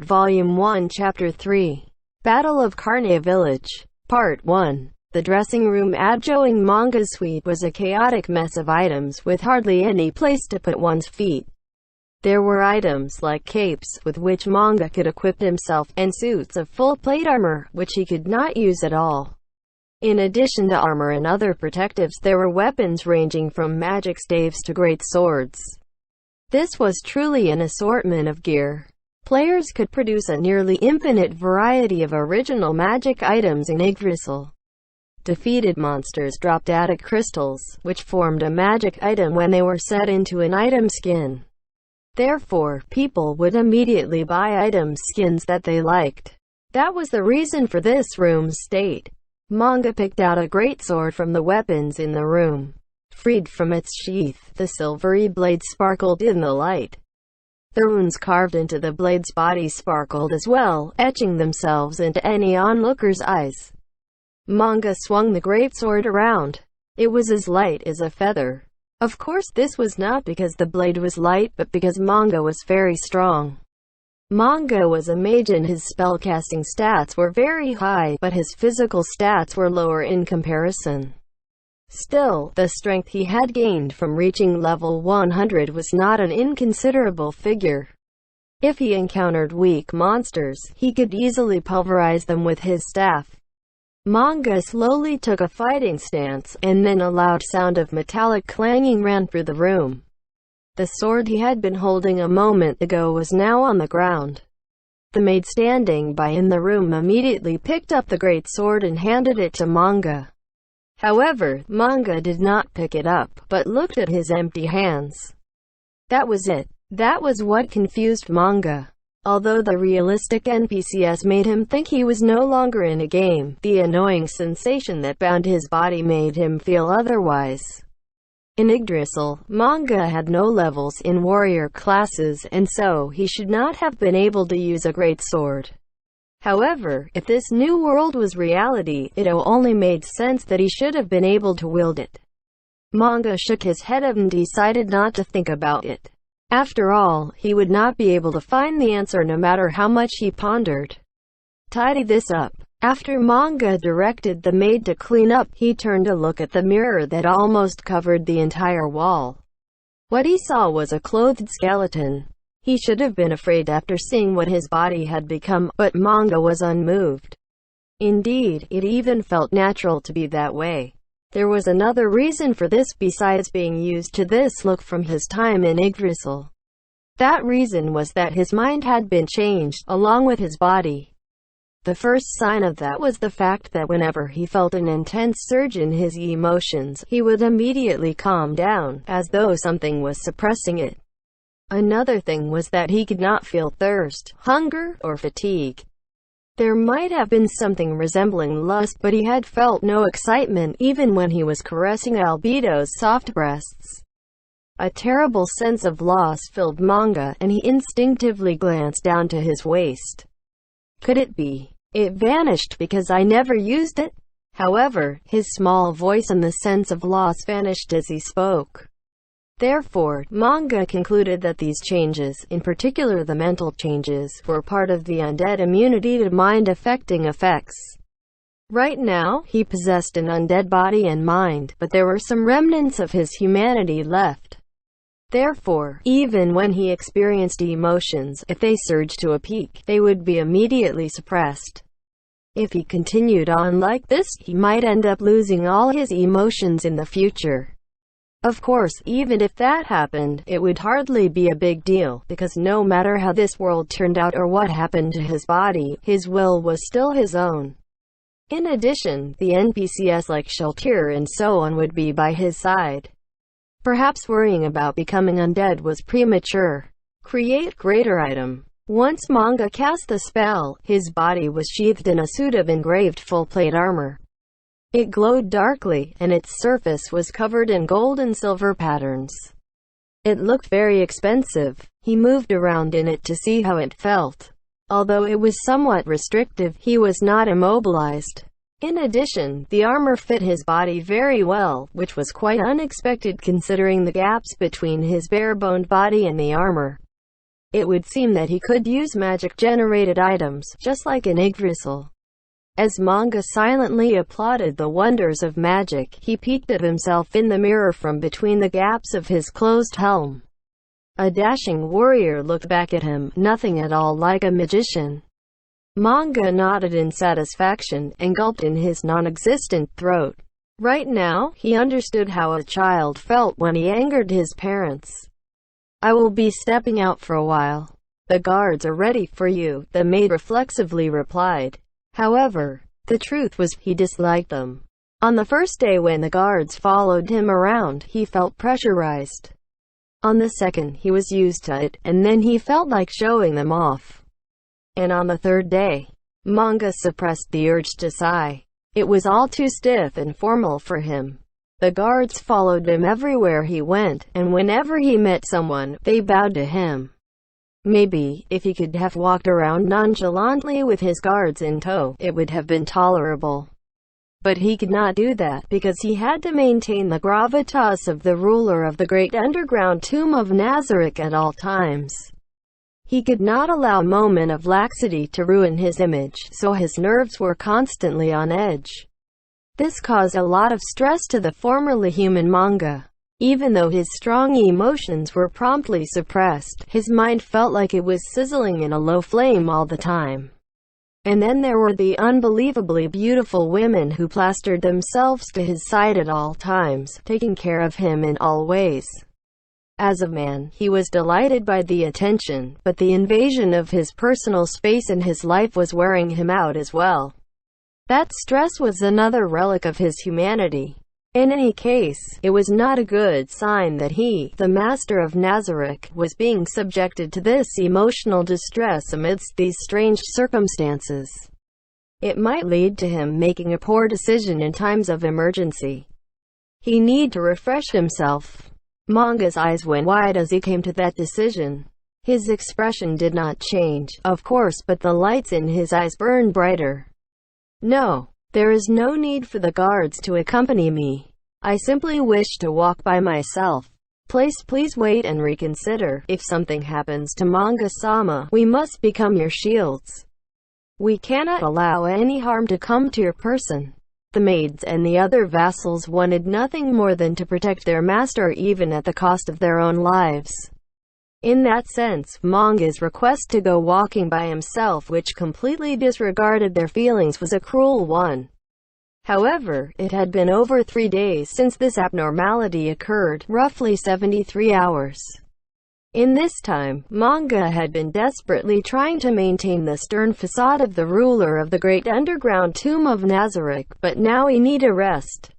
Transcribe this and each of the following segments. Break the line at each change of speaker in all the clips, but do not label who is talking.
Volume 1 Chapter 3 Battle of Kugane Village Part 1 The dressing room adjoining Manga's suite was a chaotic mess of items with hardly any place to put one's feet. There were items like capes, with which Manga could equip himself, and suits of full plate armor, which he could not use at all. In addition to armor and other protectives, there were weapons ranging from magic staves to great swords. This was truly an assortment of gear. Players could produce a nearly infinite variety of original magic items in Yggdrasil. Defeated monsters dropped attic crystals, which formed a magic item when they were set into an item skin. Therefore, people would immediately buy item skins that they liked. That was the reason for this room's state. Manga picked out a great sword from the weapons in the room. Freed from its sheath, the silvery blade sparkled in the light. The runes carved into the blade's body sparkled as well, etching themselves into any onlooker's eyes. Manga swung the greatsword around. It was as light as a feather. Of course, this was not because the blade was light, but because Manga was very strong. Manga was a mage and his spellcasting stats were very high, but his physical stats were lower in comparison. Still, the strength he had gained from reaching level 100 was not an inconsiderable figure. If he encountered weak monsters, he could easily pulverize them with his staff. Manga slowly took a fighting stance, and then a loud sound of metallic clanging ran through the room. The sword he had been holding a moment ago was now on the ground. The maid standing by in the room immediately picked up the great sword and handed it to Manga. However, Manga did not pick it up, but looked at his empty hands. That was it. That was what confused Manga. Although the realistic NPCs made him think he was no longer in a game, the annoying sensation that bound his body made him feel otherwise. In Yggdrasil, Manga had no levels in warrior classes, and so he should not have been able to use a great sword. However, if this new world was reality, it only made sense that he should have been able to wield it. Manga shook his head and decided not to think about it. After all, he would not be able to find the answer no matter how much he pondered. Tidy this up. After Manga directed the maid to clean up, he turned to look at the mirror that almost covered the entire wall. What he saw was a clothed skeleton. He should have been afraid after seeing what his body had become, but Manga was unmoved. Indeed, it even felt natural to be that way. There was another reason for this besides being used to this look from his time in Yggdrasil. That reason was that his mind had been changed, along with his body. The first sign of that was the fact that whenever he felt an intense surge in his emotions, he would immediately calm down, as though something was suppressing it. Another thing was that he could not feel thirst, hunger, or fatigue. There might have been something resembling lust, but he had felt no excitement even when he was caressing Albedo's soft breasts. A terrible sense of loss filled Manga, and he instinctively glanced down to his waist. Could it be? It vanished because I never used it? However, his small voice and the sense of loss vanished as he spoke. Therefore, Manga concluded that these changes, in particular the mental changes, were part of the undead immunity to mind-affecting effects. Right now, he possessed an undead body and mind, but there were some remnants of his humanity left. Therefore, even when he experienced emotions, if they surged to a peak, they would be immediately suppressed. If he continued on like this, he might end up losing all his emotions in the future. Of course, even if that happened, it would hardly be a big deal, because no matter how this world turned out or what happened to his body, his will was still his own. In addition, the NPCs like Sheltir and so on would be by his side. Perhaps worrying about becoming undead was premature. Create greater item. Once Manga cast the spell, his body was sheathed in a suit of engraved full-plate armor. It glowed darkly, and its surface was covered in gold and silver patterns. It looked very expensive. He moved around in it to see how it felt. Although it was somewhat restrictive, he was not immobilized. In addition, the armor fit his body very well, which was quite unexpected considering the gaps between his bare-boned body and the armor. It would seem that he could use magic-generated items, just like an Yggdrasil. As Manga silently applauded the wonders of magic, he peeked at himself in the mirror from between the gaps of his closed helm. A dashing warrior looked back at him, nothing at all like a magician. Manga nodded in satisfaction, and gulped in his non-existent throat. Right now, he understood how a child felt when he angered his parents. "I will be stepping out for a while. The guards are ready for you," the maid reflexively replied. However, the truth was, he disliked them. On the first day when the guards followed him around, he felt pressurized. On the second, he was used to it, and then he felt like showing them off. And on the third day, Manga suppressed the urge to sigh. It was all too stiff and formal for him. The guards followed him everywhere he went, and whenever he met someone, they bowed to him. Maybe, if he could have walked around nonchalantly with his guards in tow, it would have been tolerable. But he could not do that, because he had to maintain the gravitas of the ruler of the great underground tomb of Nazarick at all times. He could not allow a moment of laxity to ruin his image, so his nerves were constantly on edge. This caused a lot of stress to the formerly human Manga. Even though his strong emotions were promptly suppressed, his mind felt like it was sizzling in a low flame all the time. And then there were the unbelievably beautiful women who plastered themselves to his side at all times, taking care of him in all ways. As a man, he was delighted by the attention, but the invasion of his personal space and his life was wearing him out as well. That stress was another relic of his humanity. In any case, it was not a good sign that he, the master of Nazarick, was being subjected to this emotional distress amidst these strange circumstances. It might lead to him making a poor decision in times of emergency. He needed to refresh himself. Manga's eyes went wide as he came to that decision. His expression did not change, of course, but the lights in his eyes burned brighter. "No, there is no need for the guards to accompany me. I simply wish to walk by myself. Please wait and reconsider. If something happens to Manga-sama, we must become your shields. We cannot allow any harm to come to your person." The maids and the other vassals wanted nothing more than to protect their master, even at the cost of their own lives. In that sense, Manga's request to go walking by himself, which completely disregarded their feelings, was a cruel one. However, it had been over 3 days since this abnormality occurred, roughly 73 hours. In this time, Manga had been desperately trying to maintain the stern facade of the ruler of the great underground tomb of Nazarick, but now he needed a rest.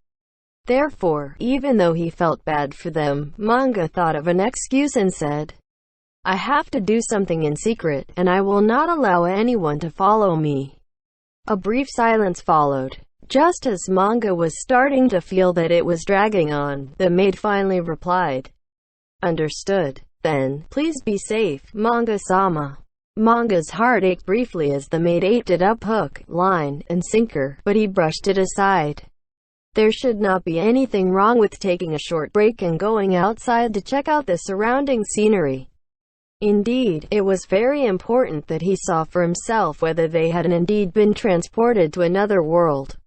Therefore, even though he felt bad for them, Manga thought of an excuse and said, "I have to do something in secret, and I will not allow anyone to follow me." A brief silence followed. Just as Manga was starting to feel that it was dragging on, the maid finally replied, "Understood. Then, please be safe, Manga-sama." Manga's heart ached briefly as the maid ate it up hook, line, and sinker, but he brushed it aside. There should not be anything wrong with taking a short break and going outside to check out the surrounding scenery. Indeed, it was very important that he saw for himself whether they had indeed been transported to another world.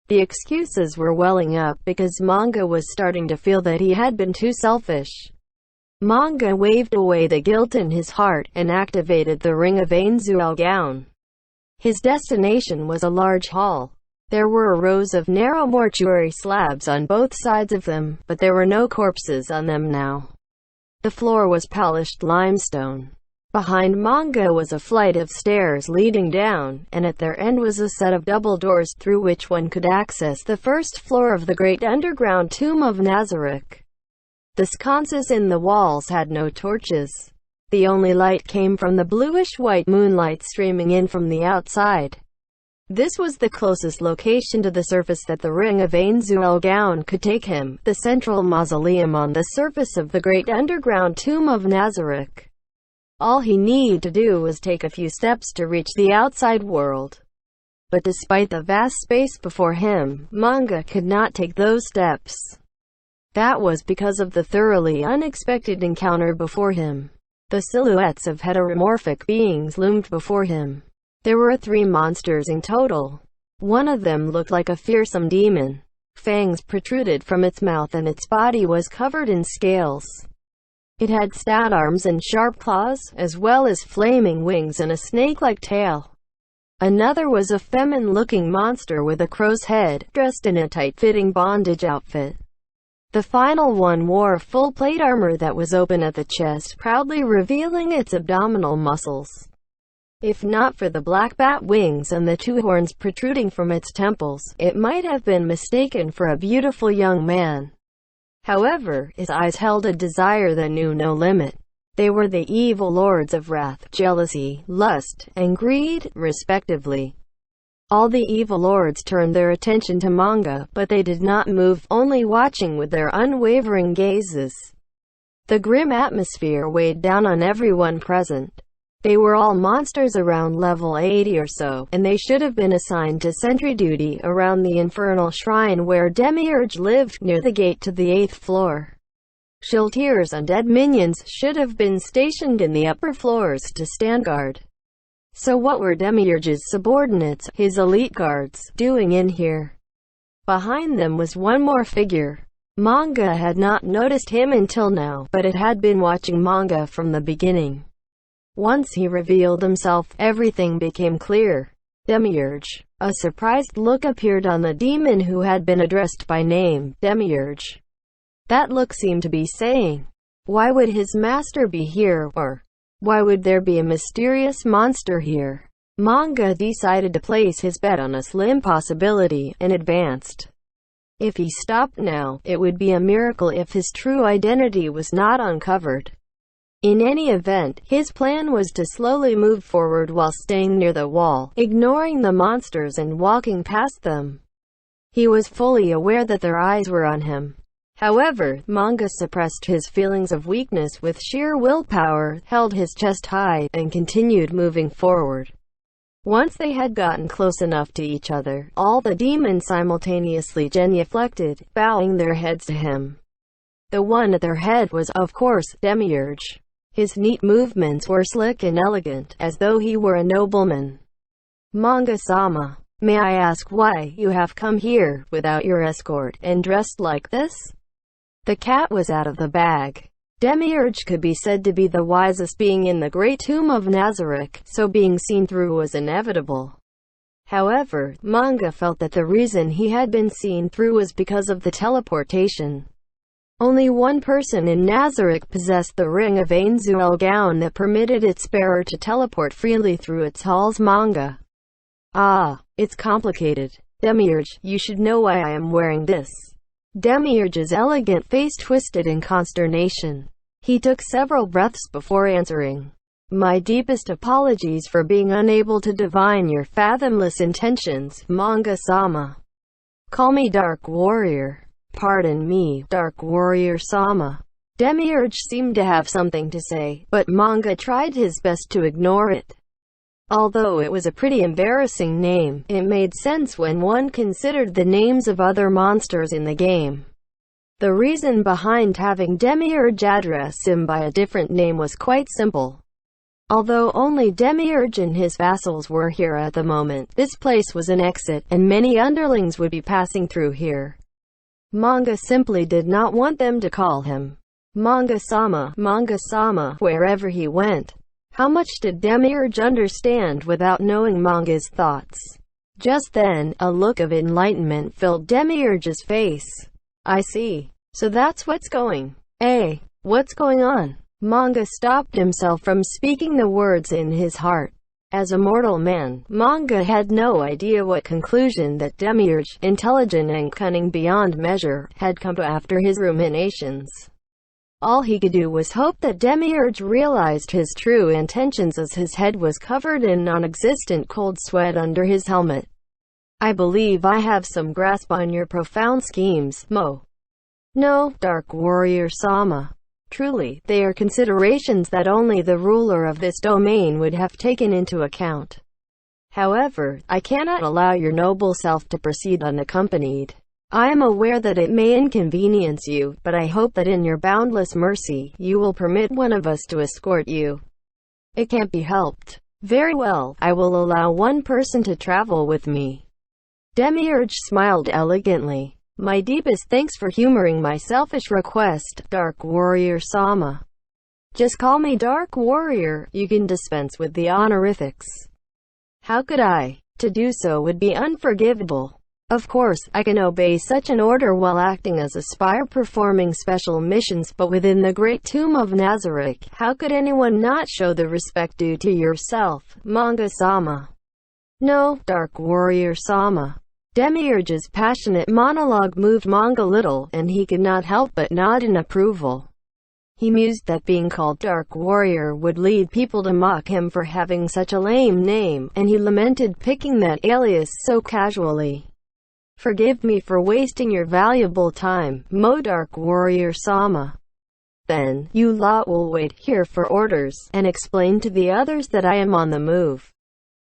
The excuses were welling up, because Manga was starting to feel that he had been too selfish. Manga waved away the guilt in his heart, and activated the ring of Ainzuel gown. His destination was a large hall. There were rows of narrow mortuary slabs on both sides of them, but there were no corpses on them now. The floor was polished limestone. Behind Manga was a flight of stairs leading down, and at their end was a set of double doors, through which one could access the first floor of the great underground tomb of Nazarick. The sconces in the walls had no torches. The only light came from the bluish-white moonlight streaming in from the outside. This was the closest location to the surface that the ring of Ainzuel gown could take him, the central mausoleum on the surface of the great underground tomb of Nazarick. All he needed to do was take a few steps to reach the outside world. But despite the vast space before him, Manga could not take those steps. That was because of the thoroughly unexpected encounter before him. The silhouettes of heteromorphic beings loomed before him. There were 3 monsters in total. One of them looked like a fearsome demon. Fangs protruded from its mouth and its body was covered in scales. It had stout arms and sharp claws, as well as flaming wings and a snake-like tail. Another was a feminine-looking monster with a crow's head, dressed in a tight-fitting bondage outfit. The final one wore full plate armor that was open at the chest, proudly revealing its abdominal muscles. If not for the black bat wings and the 2 horns protruding from its temples, it might have been mistaken for a beautiful young man. However, his eyes held a desire that knew no limit. They were the evil lords of wrath, jealousy, lust, and greed, respectively. All the evil lords turned their attention to manga, but they did not move, only watching with their unwavering gazes. The grim atmosphere weighed down on everyone present. They were all monsters around level 80 or so, and they should have been assigned to sentry duty around the infernal shrine where Demiurge lived, near the gate to the 8th floor. Shiltier's undead minions should have been stationed in the upper floors to stand guard. So what were Demiurge's subordinates, his elite guards, doing in here? Behind them was one more figure. Manga had not noticed him until now, but it had been watching manga from the beginning. Once he revealed himself, everything became clear. Demiurge. A surprised look appeared on the demon who had been addressed by name, Demiurge. That look seemed to be saying, why would his master be here, or why would there be a mysterious monster here? Manga decided to place his bet on a slim possibility, and advanced. If he stopped now, it would be a miracle if his true identity was not uncovered. In any event, his plan was to slowly move forward while staying near the wall, ignoring the monsters and walking past them. He was fully aware that their eyes were on him. However, Manga suppressed his feelings of weakness with sheer willpower, held his chest high, and continued moving forward. Once they had gotten close enough to each other, all the demons simultaneously genuflected, bowing their heads to him. The one at their head was, of course, Demiurge. His neat movements were slick and elegant, as though he were a nobleman. Manga-sama, may I ask why you have come here, without your escort, and dressed like this? The cat was out of the bag. Demiurge could be said to be the wisest being in the Great Tomb of Nazarick, so being seen through was inevitable. However, Manga felt that the reason he had been seen through was because of the teleportation. Only one person in Nazarick possessed the Ring of Ainzuel gown that permitted its bearer to teleport freely through its halls. Manga. Ah, it's complicated. Demiurge, you should know why I am wearing this. Demiurge's elegant face twisted in consternation. He took several breaths before answering. My deepest apologies for being unable to divine your fathomless intentions, Manga-sama. Call me Dark Warrior. Pardon me, Dark Warrior-sama. Demiurge seemed to have something to say, but Manga tried his best to ignore it. Although it was a pretty embarrassing name, it made sense when one considered the names of other monsters in the game. The reason behind having Demiurge address him by a different name was quite simple. Although only Demiurge and his vassals were here at the moment, this place was an exit, and many underlings would be passing through here. Manga simply did not want them to call him Manga-sama, Manga-sama, wherever he went. How much did Demiurge understand without knowing Manga's thoughts? Just then, a look of enlightenment filled Demiurge's face. I see. So that's what's going. What's going on? Manga stopped himself from speaking the words in his heart. As a mortal man, Manga had no idea what conclusion that Demiurge, intelligent and cunning beyond measure, had come to after his ruminations. All he could do was hope that Demiurge realized his true intentions as his head was covered in non-existent cold sweat under his helmet. I believe I have some grasp on your profound schemes, Mo. No, Dark Warrior-sama. Truly, they are considerations that only the ruler of this domain would have taken into account. However, I cannot allow your noble self to proceed unaccompanied. I am aware that it may inconvenience you, but I hope that in your boundless mercy, you will permit one of us to escort you. It can't be helped. Very well, I will allow one person to travel with me. Demiurge smiled elegantly. My deepest thanks for humoring my selfish request, Dark Warrior Sama. Just call me Dark Warrior, you can dispense with the honorifics. How could I? To do so would be unforgivable. Of course, I can obey such an order while acting as a spy performing special missions, but within the great tomb of Nazarick, how could anyone not show the respect due to yourself, Manga-sama? No, Dark Warrior Sama. Demiurge's passionate monologue moved Manga little, and he could not help but nod in approval. He mused that being called Dark Warrior would lead people to mock him for having such a lame name, and he lamented picking that alias so casually. Forgive me for wasting your valuable time, Mo Dark Warrior Sama. Then, you lot will wait here for orders, and explain to the others that I am on the move.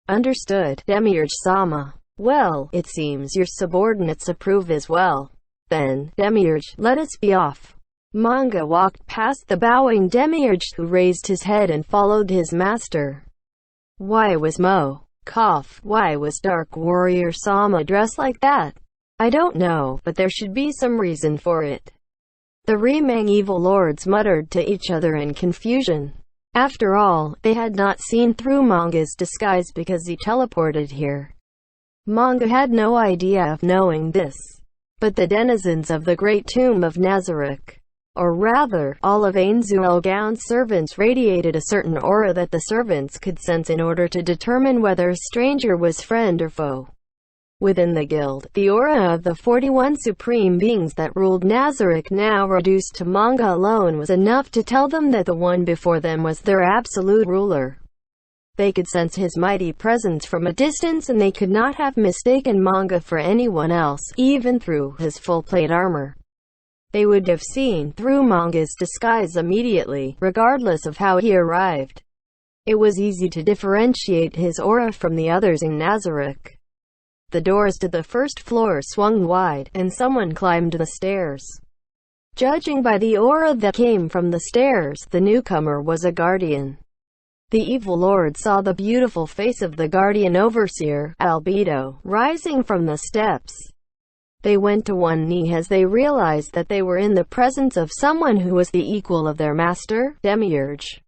Understood, Demiurge Sama. Well, it seems your subordinates approve as well. Then, Demiurge, let us be off. Manga walked past the bowing Demiurge, who raised his head and followed his master. Why was why was Dark Warrior Sama dressed like that? I don't know, but there should be some reason for it. The remaining evil lords muttered to each other in confusion. After all, they had not seen through Manga's disguise because he teleported here. Manga had no idea of knowing this. But the denizens of the great tomb of Nazarick, or rather, all of Ainzu-Elgaon's servants radiated a certain aura that the servants could sense in order to determine whether a stranger was friend or foe. Within the guild, the aura of the 41 supreme beings that ruled Nazarick, now reduced to Manga alone, was enough to tell them that the one before them was their absolute ruler. They could sense his mighty presence from a distance, and they could not have mistaken Manga for anyone else, even through his full plate armor. They would have seen through Manga's disguise immediately, regardless of how he arrived. It was easy to differentiate his aura from the others in Nazarick. The doors to the first floor swung wide, and someone climbed the stairs. Judging by the aura that came from the stairs, the newcomer was a guardian. The evil lord saw the beautiful face of the guardian overseer, Albedo, rising from the steps. They went to one knee as they realized that they were in the presence of someone who was the equal of their master, Demiurge.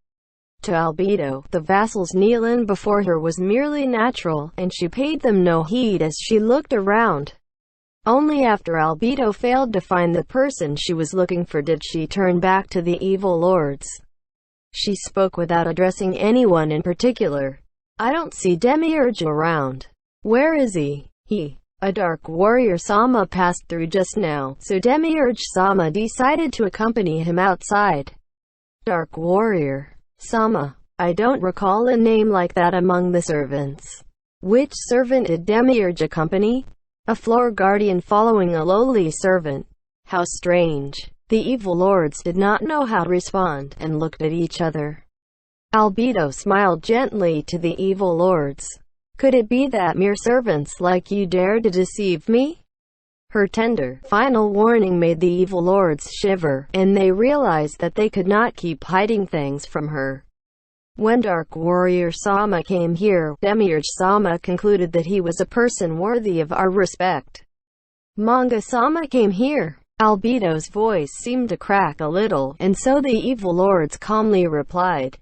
To Albedo, the vassals kneeling before her was merely natural, and she paid them no heed as she looked around. Only after Albedo failed to find the person she was looking for did she turn back to the evil lords. She spoke without addressing anyone in particular. I don't see Demiurge around. Where is he? A Dark Warrior Sama passed through just now, so Demiurge Sama decided to accompany him outside. Dark Warrior Sama. I don't recall a name like that among the servants. Which servant did Demiurge accompany? A floor guardian following a lowly servant. How strange. The evil lords did not know how to respond, and looked at each other. Albedo smiled gently to the evil lords. Could it be that mere servants like you dare to deceive me? Her tender, final warning made the evil lords shiver, and they realized that they could not keep hiding things from her. When Dark Warrior Sama came here, Demiurge Sama concluded that he was a person worthy of our respect. Manga Sama came here. Albedo's voice seemed to crack a little, and so the evil lords calmly replied.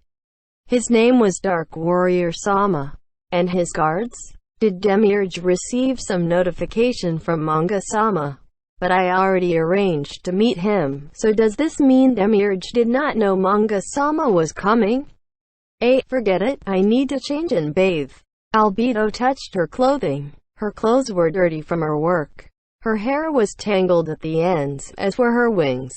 His name was Dark Warrior Sama. And his guards? Did Demiurge receive some notification from Manga Sama? But I already arranged to meet him, so does this mean Demiurge did not know Manga Sama was coming? Forget it, I need to change and bathe. Albedo touched her clothing. Her clothes were dirty from her work. Her hair was tangled at the ends, as were her wings.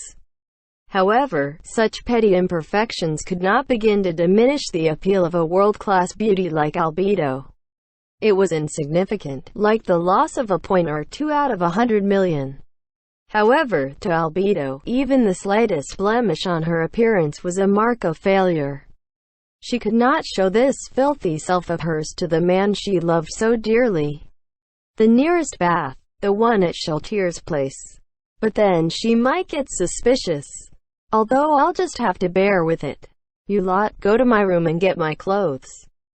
However, such petty imperfections could not begin to diminish the appeal of a world-class beauty like Albedo. It was insignificant, like the loss of a point or two out of 100 million. However, to Albedo, even the slightest blemish on her appearance was a mark of failure. She could not show this filthy self of hers to the man she loved so dearly. The nearest bath. the one at Sheltier's place. But then she might get suspicious. Although I'll just have to bear with it. You lot, go to my room and get my clothes.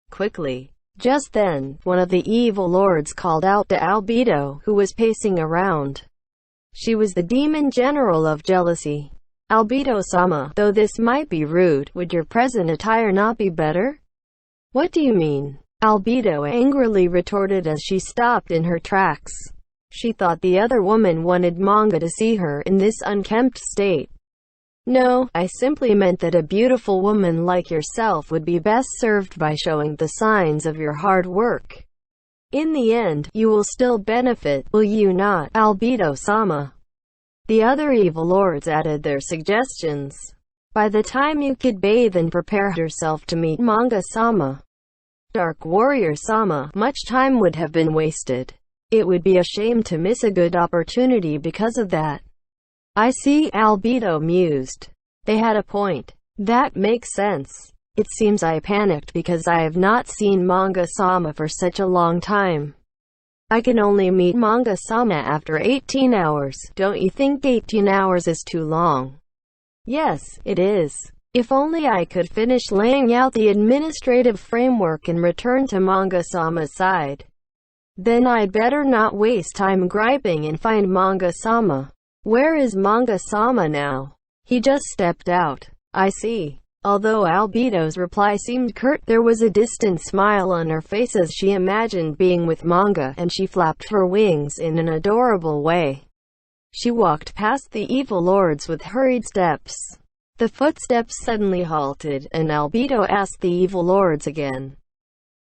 Quickly. Just then, one of the evil lords called out to Albedo, who was pacing around. She was the demon general of jealousy. Albedo-sama, though this might be rude, would your present attire not be better? What do you mean? Albedo angrily retorted as she stopped in her tracks. She thought the other woman wanted manga to see her in this unkempt state. No, I simply meant that a beautiful woman like yourself would be best served by showing the signs of your hard work. In the end, you will still benefit, will you not, Albedo-sama? The other evil lords added their suggestions. By the time you could bathe and prepare yourself to meet Manga-sama, Dark Warrior-sama, much time would have been wasted. It would be a shame to miss a good opportunity because of that. I see, Albedo mused. They had a point. That makes sense. It seems I panicked because I have not seen Manga-sama for such a long time. I can only meet Manga-sama after 18 hours. Don't you think 18 hours is too long? Yes, it is. If only I could finish laying out the administrative framework and return to Manga-sama's side. Then I'd better not waste time griping and find Manga-sama. Where is Manga-sama now? He just stepped out. I see. Although Albedo's reply seemed curt, there was a distant smile on her face as she imagined being with Manga, and she flapped her wings in an adorable way. She walked past the evil lords with hurried steps. The footsteps suddenly halted, and Albedo asked the evil lords again.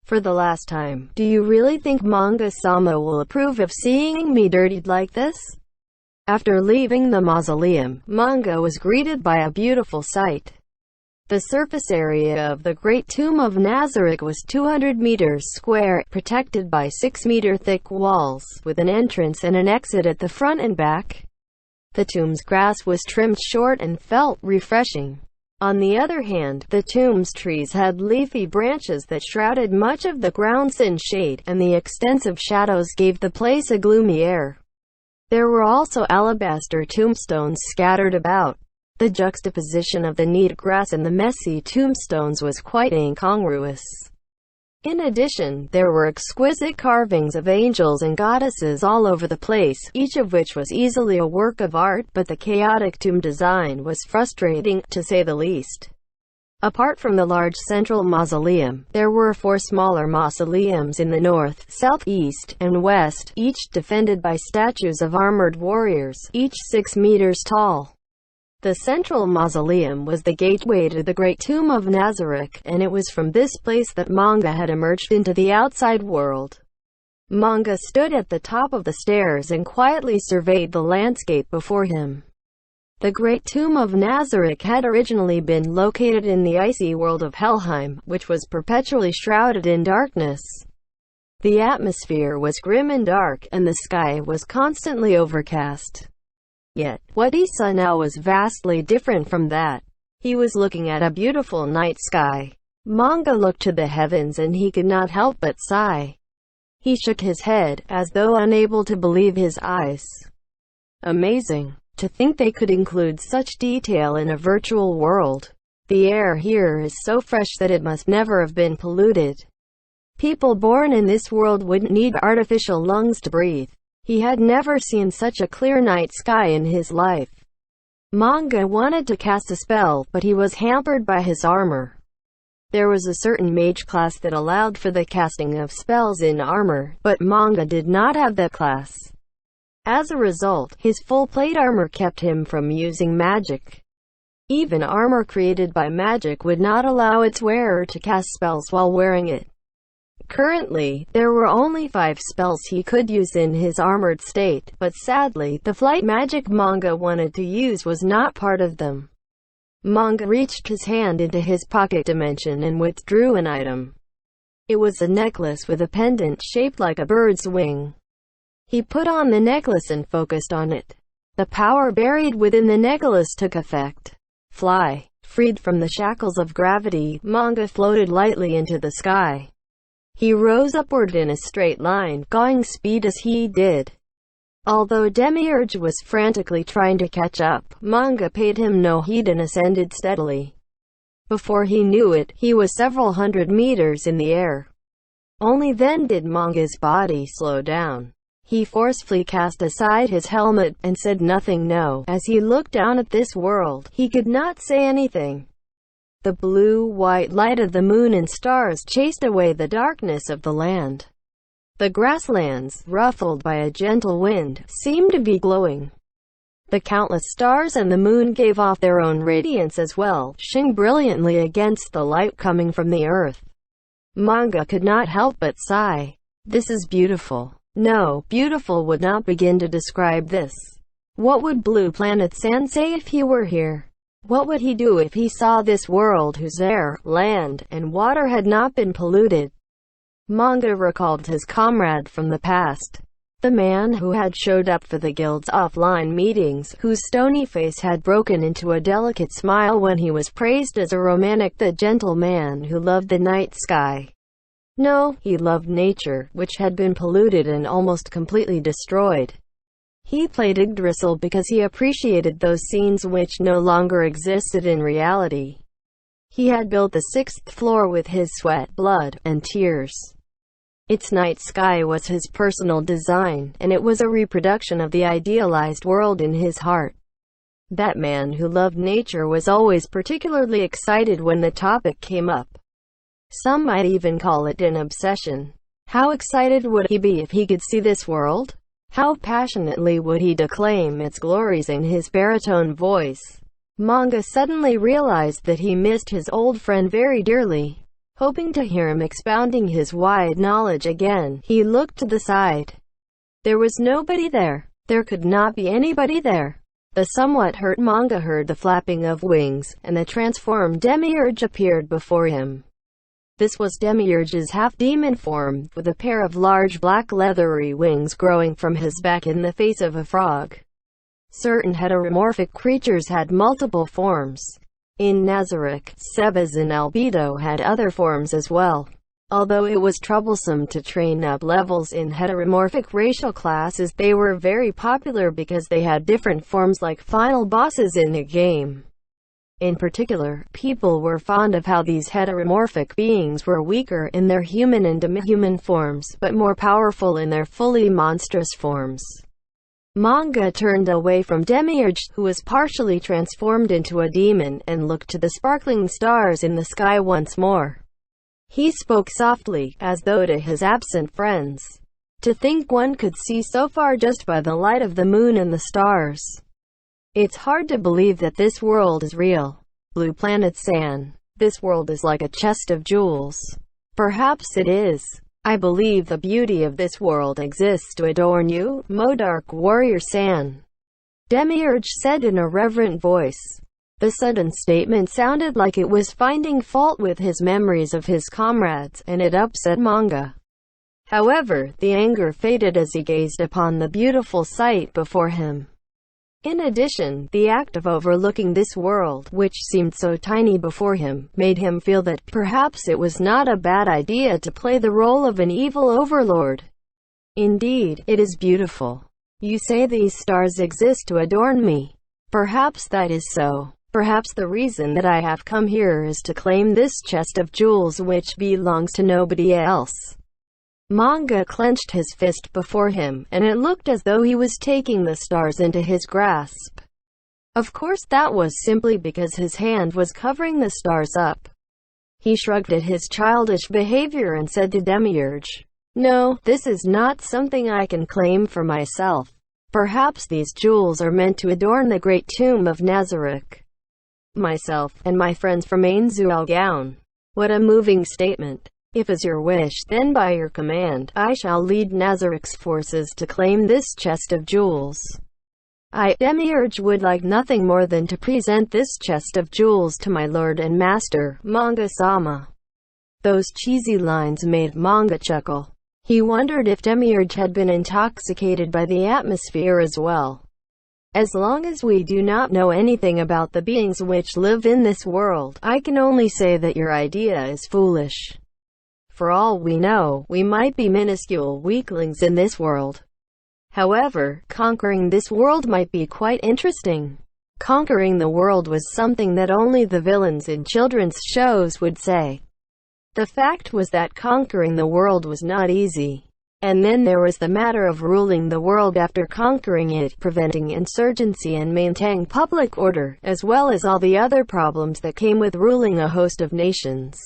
For the last time, do you really think Manga-sama will approve of seeing me dirtied like this? After leaving the mausoleum, Manga was greeted by a beautiful sight. The surface area of the Great Tomb of Nazarick was 200 meters square, protected by 6-meter thick walls, with an entrance and an exit at the front and back. The tomb's grass was trimmed short and felt refreshing. On the other hand, the tomb's trees had leafy branches that shrouded much of the grounds in shade, and the extensive shadows gave the place a gloomy air. There were also alabaster tombstones scattered about. The juxtaposition of the neat grass and the messy tombstones was quite incongruous. In addition, there were exquisite carvings of angels and goddesses all over the place, each of which was easily a work of art, but the chaotic tomb design was frustrating, to say the least. Apart from the large central mausoleum, there were 4 smaller mausoleums in the north, south, east, and west, each defended by statues of armored warriors, each 6 meters tall. The central mausoleum was the gateway to the Great Tomb of Nazarick, and it was from this place that Manga had emerged into the outside world. Manga stood at the top of the stairs and quietly surveyed the landscape before him. The Great Tomb of Nazarick had originally been located in the icy world of Helheim, which was perpetually shrouded in darkness. The atmosphere was grim and dark, and the sky was constantly overcast. Yet, what he saw now was vastly different from that. He was looking at a beautiful night sky. Manga looked to the heavens and he could not help but sigh. He shook his head, as though unable to believe his eyes. Amazing. To think they could include such detail in a virtual world. The air here is so fresh that it must never have been polluted. People born in this world wouldn't need artificial lungs to breathe. He had never seen such a clear night sky in his life. Manga wanted to cast a spell, but he was hampered by his armor. There was a certain mage class that allowed for the casting of spells in armor, but Manga did not have that class. As a result, his full plate armor kept him from using magic. Even armor created by magic would not allow its wearer to cast spells while wearing it. Currently, there were only 5 spells he could use in his armored state, but sadly, the flight magic Manga wanted to use was not part of them. Manga reached his hand into his pocket dimension and withdrew an item. It was a necklace with a pendant shaped like a bird's wing. He put on the necklace and focused on it. The power buried within the necklace took effect. Fly. Freed from the shackles of gravity, Manga floated lightly into the sky. He rose upward in a straight line, going speed as he did. Although Demiurge was frantically trying to catch up, Manga paid him no heed and ascended steadily. Before he knew it, he was several hundred meters in the air. Only then did Manga's body slow down. He forcefully cast aside his helmet, and said nothing. No. As he looked down at this world, he could not say anything. The blue-white light of the moon and stars chased away the darkness of the land. The grasslands, ruffled by a gentle wind, seemed to be glowing. The countless stars and the moon gave off their own radiance as well, shining brilliantly against the light coming from the earth. Manga could not help but sigh. This is beautiful. No, beautiful would not begin to describe this. What would Blue Planet San say if he were here? What would he do if he saw this world whose air, land, and water had not been polluted? Manga recalled his comrade from the past. The man who had showed up for the guild's offline meetings, whose stony face had broken into a delicate smile when he was praised as a romantic, the gentle man who loved the night sky. No, he loved nature, which had been polluted and almost completely destroyed. He played Yggdrasil because he appreciated those scenes which no longer existed in reality. He had built the 6th floor with his sweat, blood, and tears. Its night sky was his personal design, and it was a reproduction of the idealized world in his heart. That man who loved nature was always particularly excited when the topic came up. Some might even call it an obsession. How excited would he be if he could see this world? How passionately would he declaim its glories in his baritone voice? Manga suddenly realized that he missed his old friend very dearly. Hoping to hear him expounding his wide knowledge again, he looked to the side. There was nobody there. There could not be anybody there. The somewhat hurt Manga heard the flapping of wings, and the transformed Demiurge appeared before him. This was Demiurge's half-demon form, with a pair of large black leathery wings growing from his back in the face of a frog. Certain heteromorphic creatures had multiple forms. In Nazarick, Sebas and Albedo had other forms as well. Although it was troublesome to train up levels in heteromorphic racial classes, they were very popular because they had different forms like final bosses in the game. In particular, people were fond of how these heteromorphic beings were weaker in their human and demi-human forms, but more powerful in their fully monstrous forms. Manga turned away from Demiurge, who was partially transformed into a demon, and looked to the sparkling stars in the sky once more. He spoke softly, as though to his absent friends. To think one could see so far just by the light of the moon and the stars. It's hard to believe that this world is real. Blue Planet San. This world is like a chest of jewels. Perhaps it is. I believe the beauty of this world exists to adorn you, Modark Warrior San. Demiurge said in a reverent voice. The sudden statement sounded like it was finding fault with his memories of his comrades, and it upset Manga. However, the anger faded as he gazed upon the beautiful sight before him. In addition, the act of overlooking this world, which seemed so tiny before him, made him feel that perhaps it was not a bad idea to play the role of an evil overlord. Indeed, it is beautiful. You say these stars exist to adorn me. Perhaps that is so. Perhaps the reason that I have come here is to claim this chest of jewels which belongs to nobody else. Manga clenched his fist before him, and it looked as though he was taking the stars into his grasp. Of course that was simply because his hand was covering the stars up. He shrugged at his childish behavior and said to Demiurge, "No, this is not something I can claim for myself. Perhaps these jewels are meant to adorn the great tomb of Nazarick. Myself, and my friends from Ainzualgaon." What a moving statement. If as your wish, then by your command, I shall lead Nazarick's forces to claim this chest of jewels. I, Demiurge, would like nothing more than to present this chest of jewels to my lord and master, Manga-sama. Those cheesy lines made Manga chuckle. He wondered if Demiurge had been intoxicated by the atmosphere as well. As long as we do not know anything about the beings which live in this world, I can only say that your idea is foolish. For all we know, we might be minuscule weaklings in this world. However, conquering this world might be quite interesting. Conquering the world was something that only the villains in children's shows would say. The fact was that conquering the world was not easy. And then there was the matter of ruling the world after conquering it, preventing insurgency and maintaining public order, as well as all the other problems that came with ruling a host of nations.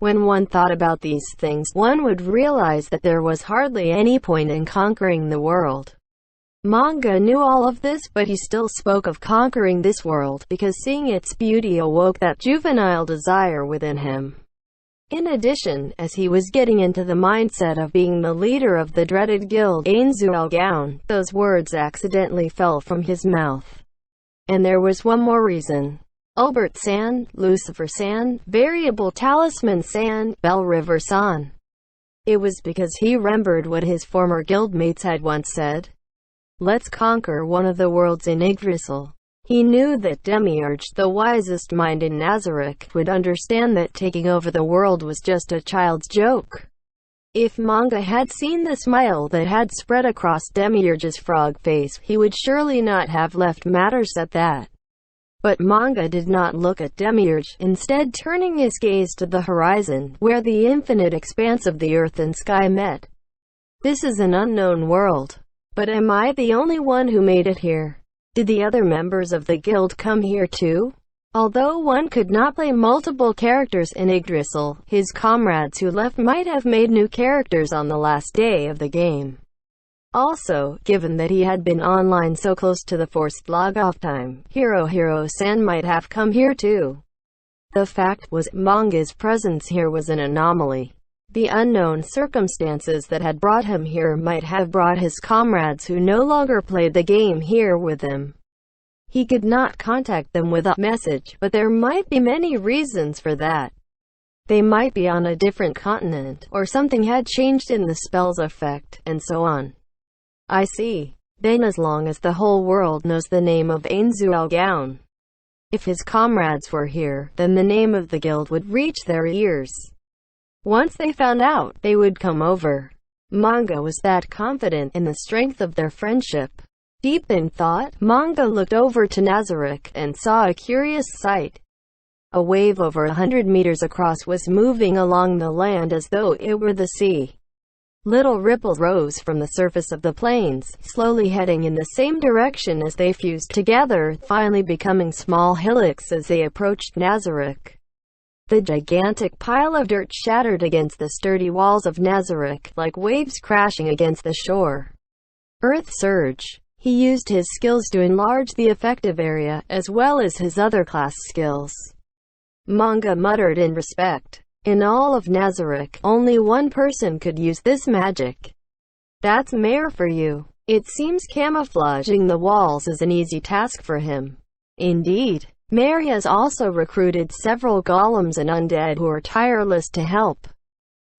When one thought about these things, one would realize that there was hardly any point in conquering the world. Manga knew all of this, but he still spoke of conquering this world, because seeing its beauty awoke that juvenile desire within him. In addition, as he was getting into the mindset of being the leader of the dreaded guild, Ainzuelgaon, those words accidentally fell from his mouth. And there was one more reason. Albert-san, Lucifer-san, Variable Talisman-san, Bell River-san. It was because he remembered what his former guildmates had once said. Let's conquer one of the worlds in Yggdrasil. He knew that Demiurge, the wisest mind in Nazarick, would understand that taking over the world was just a child's joke. If Manga had seen the smile that had spread across Demiurge's frog face, he would surely not have left matters at that. But Manga did not look at Demiurge, instead turning his gaze to the horizon, where the infinite expanse of the earth and sky met. This is an unknown world. But am I the only one who made it here? Did the other members of the guild come here too? Although one could not play multiple characters in Yggdrasil, his comrades who left might have made new characters on the last day of the game. Also, given that he had been online so close to the forced log-off time, Hiro-san might have come here too. The fact was, Manga's presence here was an anomaly. The unknown circumstances that had brought him here might have brought his comrades who no longer played the game here with him. He could not contact them with a message, but there might be many reasons for that. They might be on a different continent, or something had changed in the spell's effect, and so on. I see. Then as long as the whole world knows the name of Ainzuelgaon, if his comrades were here, then the name of the guild would reach their ears. Once they found out, they would come over. Manga was that confident in the strength of their friendship. Deep in thought, Manga looked over to Nazarick, and saw a curious sight. A wave over 100 meters across was moving along the land as though it were the sea. Little ripples rose from the surface of the plains, slowly heading in the same direction as they fused together, finally becoming small hillocks as they approached Nazarick. The gigantic pile of dirt shattered against the sturdy walls of Nazarick, like waves crashing against the shore. Earth Surge. He used his skills to enlarge the effective area, as well as his other class skills. Manga muttered in respect. In all of Nazarick, only one person could use this magic. That's Mare for you. It seems camouflaging the walls is an easy task for him. Indeed. Mare has also recruited several golems and undead who are tireless to help.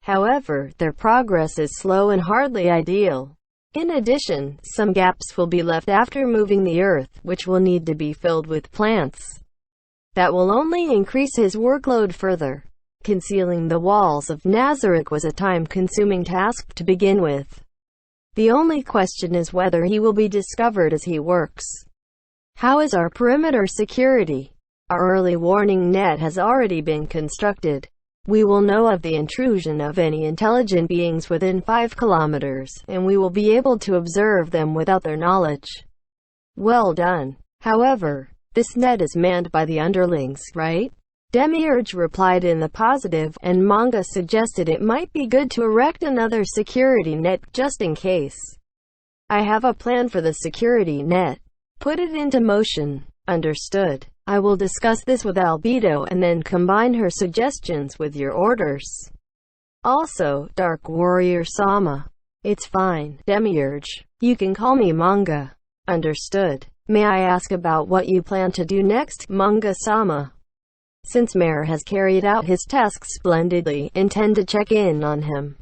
However, their progress is slow and hardly ideal. In addition, some gaps will be left after moving the earth, which will need to be filled with plants. That will only increase his workload further. Concealing the walls of Nazarick was a time-consuming task to begin with. The only question is whether he will be discovered as he works. How is our perimeter security? Our early warning net has already been constructed. We will know of the intrusion of any intelligent beings within 5 kilometers, and we will be able to observe them without their knowledge. Well done. However, this net is manned by the underlings, right? Demiurge replied in the positive, and Manga suggested it might be good to erect another security net, just in case. I have a plan for the security net. Put it into motion. Understood. I will discuss this with Albedo and then combine her suggestions with your orders. Also, Dark Warrior Sama. It's fine, Demiurge. You can call me Manga. Understood. May I ask about what you plan to do next, Manga-sama? Since Mare has carried out his tasks splendidly, intend to check in on him.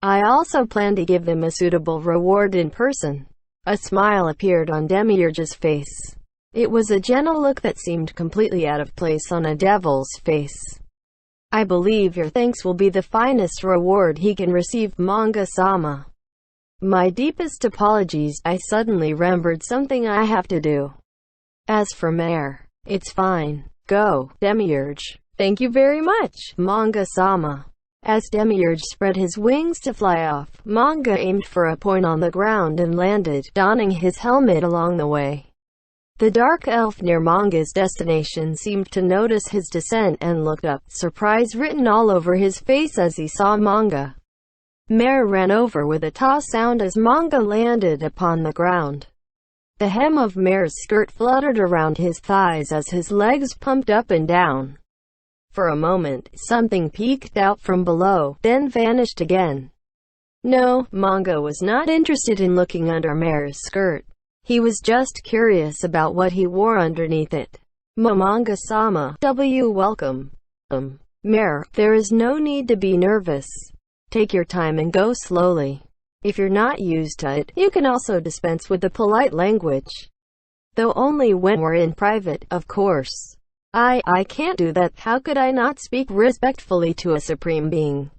I also plan to give him a suitable reward in person. A smile appeared on Demiurge's face. It was a gentle look that seemed completely out of place on a devil's face. I believe your thanks will be the finest reward he can receive, Manga-sama. My deepest apologies. I suddenly remembered something I have to do. As for Mare, it's fine. Go, Demiurge. Thank you very much, Manga-sama. As Demiurge spread his wings to fly off, Manga aimed for a point on the ground and landed, donning his helmet along the way. The dark elf near Manga's destination seemed to notice his descent and looked up, surprise written all over his face as he saw Manga. Mare ran over with a toss sound as Manga landed upon the ground. The hem of Mare's skirt fluttered around his thighs as his legs pumped up and down. For a moment, something peeked out from below, then vanished again. No, Manga was not interested in looking under Mare's skirt. He was just curious about what he wore underneath it. Manga-sama, welcome. Mare, there is no need to be nervous. Take your time and go slowly. If you're not used to it, you can also dispense with the polite language. Though only when we're in private, of course. I can't do that. How could I not speak respectfully to a supreme being?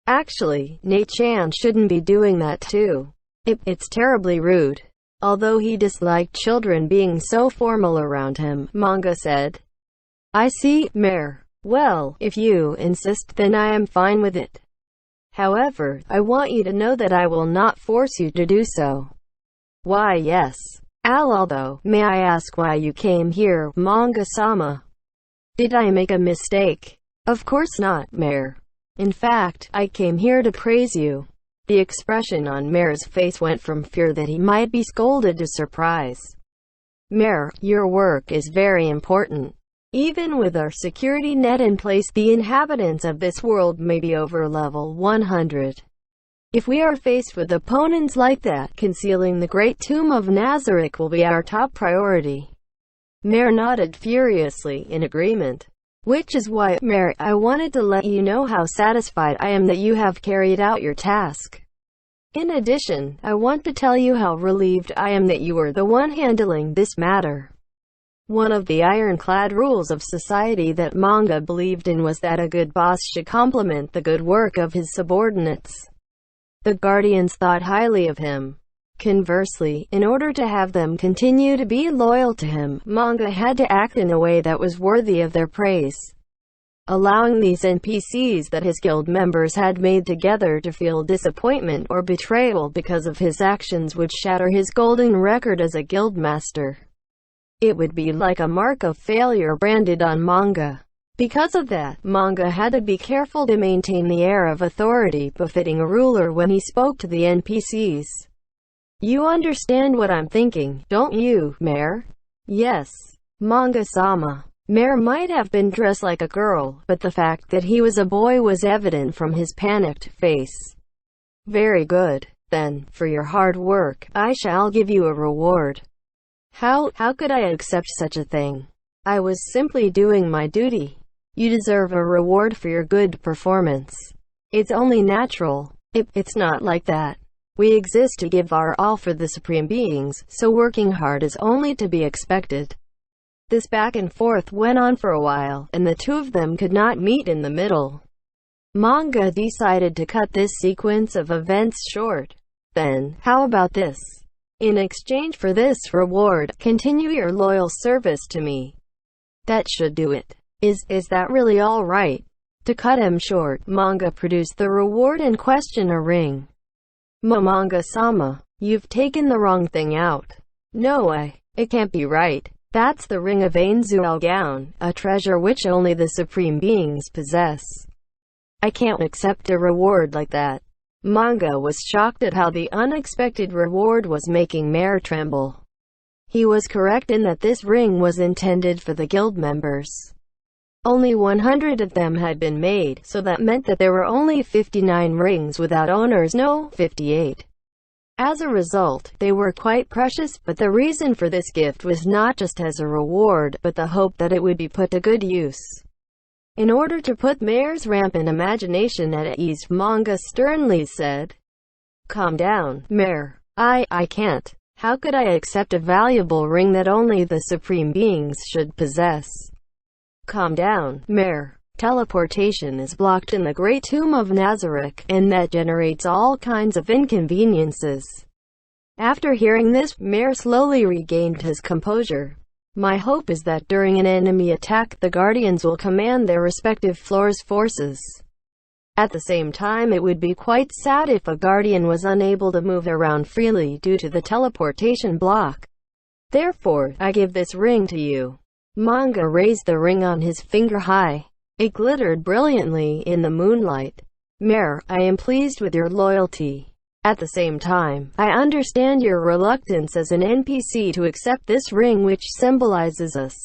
Actually, Nei-chan shouldn't be doing that too. It's terribly rude. Although he disliked children being so formal around him, Manga said. I see, Mare. Well, if you insist, then I am fine with it. However, I want you to know that I will not force you to do so. Why yes. Although, may I ask why you came here, Manga-sama? Did I make a mistake? Of course not, Mare. In fact, I came here to praise you. The expression on Mare's face went from fear that he might be scolded to surprise. Mare, your work is very important. Even with our security net in place, the inhabitants of this world may be over level 100. If we are faced with opponents like that, concealing the Great Tomb of Nazarick will be our top priority. Mare nodded furiously in agreement. Which is why, Mare, I wanted to let you know how satisfied I am that you have carried out your task. In addition, I want to tell you how relieved I am that you are the one handling this matter. One of the ironclad rules of society that Manga believed in was that a good boss should compliment the good work of his subordinates. The Guardians thought highly of him. Conversely, in order to have them continue to be loyal to him, Manga had to act in a way that was worthy of their praise. Allowing these NPCs that his guild members had made together to feel disappointment or betrayal because of his actions would shatter his golden record as a guildmaster. It would be like a mark of failure branded on Manga. Because of that, Manga had to be careful to maintain the air of authority befitting a ruler when he spoke to the NPCs. You understand what I'm thinking, don't you, Mare? Yes. Manga-sama. Mare might have been dressed like a girl, but the fact that he was a boy was evident from his panicked face. Very good. Then, for your hard work, I shall give you a reward. How could I accept such a thing? I was simply doing my duty. You deserve a reward for your good performance. It's only natural. It's not like that. We exist to give our all for the supreme beings, so working hard is only to be expected. This back and forth went on for a while, and the two of them could not meet in the middle. Manga decided to cut this sequence of events short. Then, how about this? In exchange for this reward, continue your loyal service to me. That should do it. Is that really all right? To cut him short, Manga produced the reward in question, a ring. Manga-sama, you've taken the wrong thing out. No way. It can't be right. That's the ring of Ainzuo Gown, a treasure which only the supreme beings possess. I can't accept a reward like that. Manga was shocked at how the unexpected reward was making Mare tremble. He was correct in that this ring was intended for the guild members. Only 100 of them had been made, so that meant that there were only 59 rings without owners, no, 58. As a result, they were quite precious, but the reason for this gift was not just as a reward, but the hope that it would be put to good use. In order to put Mare's rampant imagination at ease, Manga sternly said, Calm down, Mare. I can't. How could I accept a valuable ring that only the supreme beings should possess? Calm down, Mare. teleportation is blocked in the Great Tomb of Nazareth, and that generates all kinds of inconveniences. After hearing this, Mare slowly regained his composure. My hope is that during an enemy attack, the Guardians will command their respective floor's forces. At the same time, it would be quite sad if a Guardian was unable to move around freely due to the teleportation block. Therefore, I give this ring to you. Manga raised the ring on his finger high. It glittered brilliantly in the moonlight. Mare, I am pleased with your loyalty. At the same time, I understand your reluctance as an NPC to accept this ring which symbolizes us.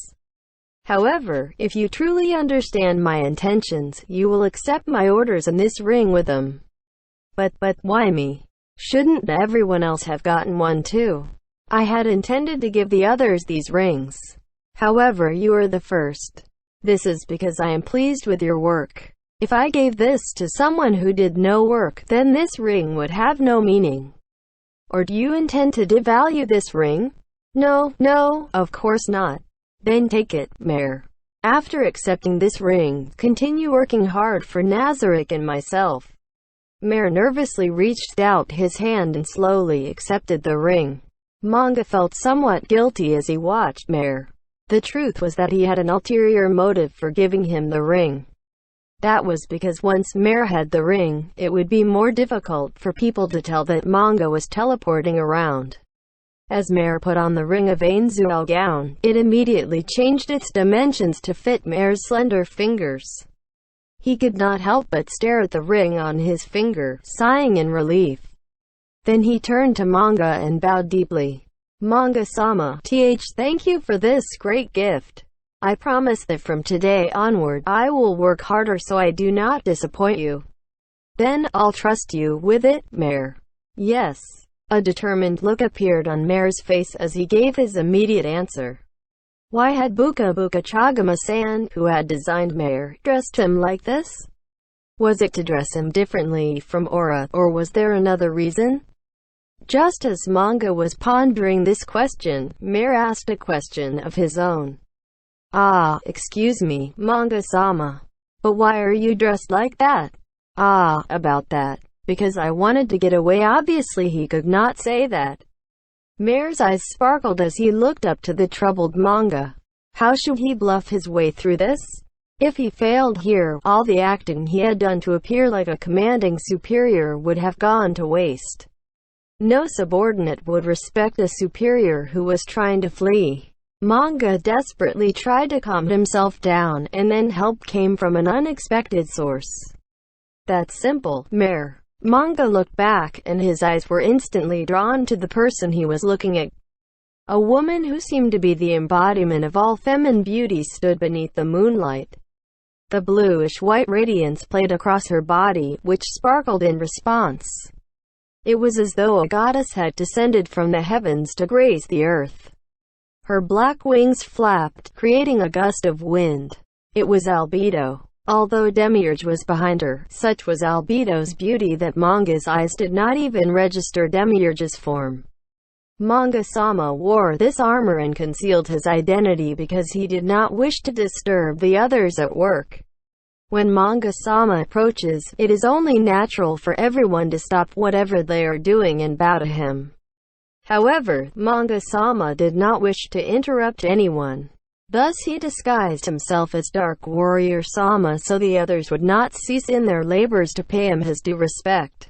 However, if you truly understand my intentions, you will accept my orders and this ring with them. But why me? Shouldn't everyone else have gotten one too? I had intended to give the others these rings. However, you are the first. This is because I am pleased with your work. If I gave this to someone who did no work, then this ring would have no meaning. Or do you intend to devalue this ring? No, of course not. Then take it, Mare. After accepting this ring, continue working hard for Nazareth and myself. Mare nervously reached out his hand and slowly accepted the ring. Manga felt somewhat guilty as he watched Mare. The truth was that he had an ulterior motive for giving him the ring. That was because once Mare had the ring, it would be more difficult for people to tell that Manga was teleporting around. As Mare put on the ring of Ainzuel gown, it immediately changed its dimensions to fit Mare's slender fingers. He could not help but stare at the ring on his finger, sighing in relief. Then he turned to Manga and bowed deeply. Manga-sama, thank you for this great gift. I promise that from today onward, I will work harder so I do not disappoint you. Then, I'll trust you with it, Mare. Yes. A determined look appeared on Mare's face as he gave his immediate answer. Why had Buka Chagama-san, who had designed Mare, dressed him like this? Was it to dress him differently from Aura, or was there another reason? Just as Manga was pondering this question, Mare asked a question of his own. Excuse me, Manga-sama. But why are you dressed like that? About that. Because I wanted to get away. Obviously he could not say that. Mare's eyes sparkled as he looked up to the troubled Manga. How should he bluff his way through this? If he failed here, all the acting he had done to appear like a commanding superior would have gone to waste. No subordinate would respect a superior who was trying to flee. Manga desperately tried to calm himself down, and then help came from an unexpected source. That's simple, Mare. Manga looked back, and his eyes were instantly drawn to the person he was looking at. A woman who seemed to be the embodiment of all feminine beauty stood beneath the moonlight. The bluish-white radiance played across her body, which sparkled in response. It was as though a goddess had descended from the heavens to grace the earth. Her black wings flapped, creating a gust of wind. It was Albedo. Although Demiurge was behind her, such was Albedo's beauty that Manga's eyes did not even register Demiurge's form. Manga-sama wore this armor and concealed his identity because he did not wish to disturb the others at work. When Manga-sama approaches, it is only natural for everyone to stop whatever they are doing and bow to him. However, Manga-sama did not wish to interrupt anyone. Thus he disguised himself as Dark Warrior Sama so the others would not cease in their labors to pay him his due respect.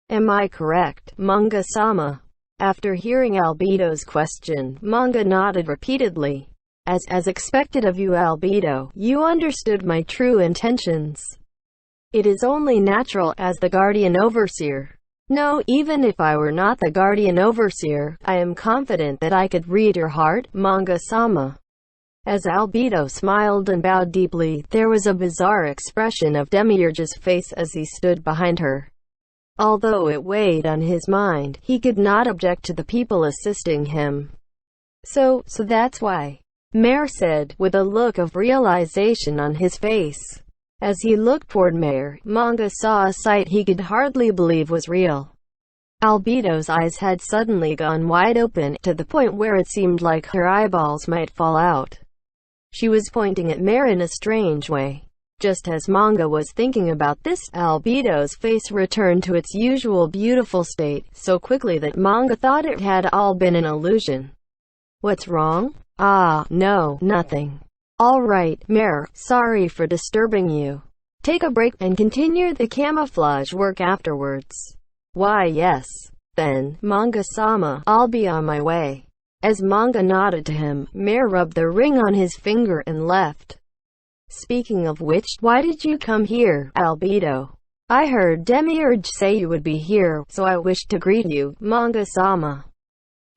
Am I correct, Manga-sama? After hearing Albedo's question, Manga nodded repeatedly. As expected of you, Albedo, you understood my true intentions. It is only natural as the Guardian Overseer. No, even if I were not the Guardian Overseer, I am confident that I could read your heart, Manga-sama. As Albedo smiled and bowed deeply, there was a bizarre expression of Demiurge's face as he stood behind her. Although it weighed on his mind, he could not object to the people assisting him. So that's why, Mare said, with a look of realization on his face. As he looked toward Mare, Manga saw a sight he could hardly believe was real. Albedo's eyes had suddenly gone wide open, to the point where it seemed like her eyeballs might fall out. She was pointing at Mare in a strange way. Just as manga was thinking about this, Albedo's face returned to its usual beautiful state, so quickly that manga thought it had all been an illusion. What's wrong? Ah, no, nothing. All right, Mare, sorry for disturbing you. Take a break and continue the camouflage work afterwards. Why yes. Then, manga-sama, I'll be on my way. As manga nodded to him, Mare rubbed the ring on his finger and left. Speaking of which, why did you come here, Albedo? I heard Demiurge say you would be here, so I wished to greet you, manga-sama.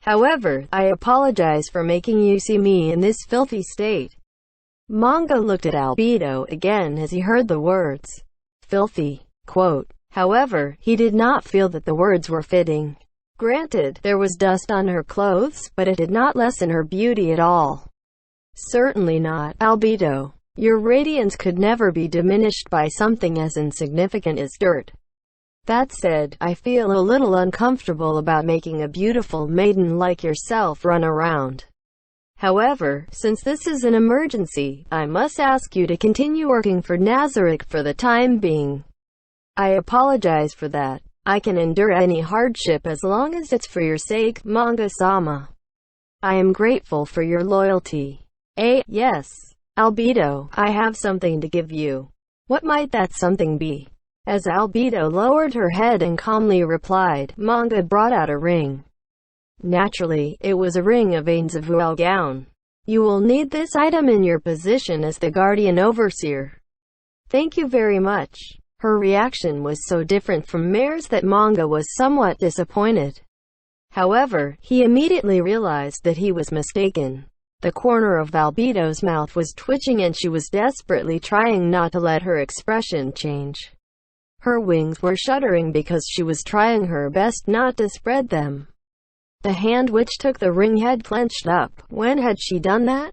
However, I apologize for making you see me in this filthy state. Manga looked at Albedo again as he heard the words, filthy, quote. However, he did not feel that the words were fitting. Granted, there was dust on her clothes, but it did not lessen her beauty at all. Certainly not, Albedo. Your radiance could never be diminished by something as insignificant as dirt. That said, I feel a little uncomfortable about making a beautiful maiden like yourself run around. However, since this is an emergency, I must ask you to continue working for Nazarick for the time being. I apologize for that. I can endure any hardship as long as it's for your sake, manga-sama. I am grateful for your loyalty. Yes. Albedo, I have something to give you. What might that something be? As Albedo lowered her head and calmly replied, manga brought out a ring. Naturally, it was a ring of Ainzvu gown. You will need this item in your position as the guardian overseer. Thank you very much. Her reaction was so different from Mare's that manga was somewhat disappointed. However, he immediately realized that he was mistaken. The corner of Albedo's mouth was twitching and she was desperately trying not to let her expression change. Her wings were shuddering because she was trying her best not to spread them. The hand which took the ring had clenched up. When had she done that?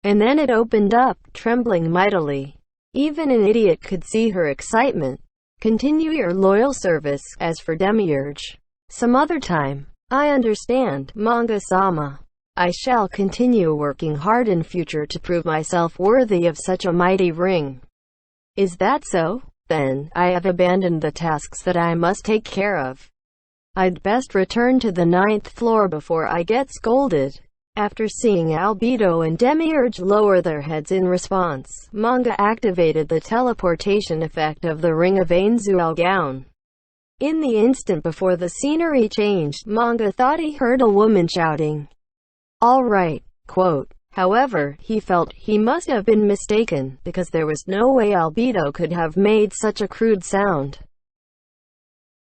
And then it opened up, trembling mightily. Even an idiot could see her excitement. Continue your loyal service. As for Demiurge, some other time. I understand, manga-sama. I shall continue working hard in future to prove myself worthy of such a mighty ring. Is that so? Then, I have abandoned the tasks that I must take care of. I'd best return to the 9th floor before I get scolded. After seeing Albedo and Demiurge lower their heads in response, manga activated the teleportation effect of the Ring of Ainzvu gown. In the instant before the scenery changed, manga thought he heard a woman shouting, "All right," quote. However, he felt he must have been mistaken, because there was no way Albedo could have made such a crude sound.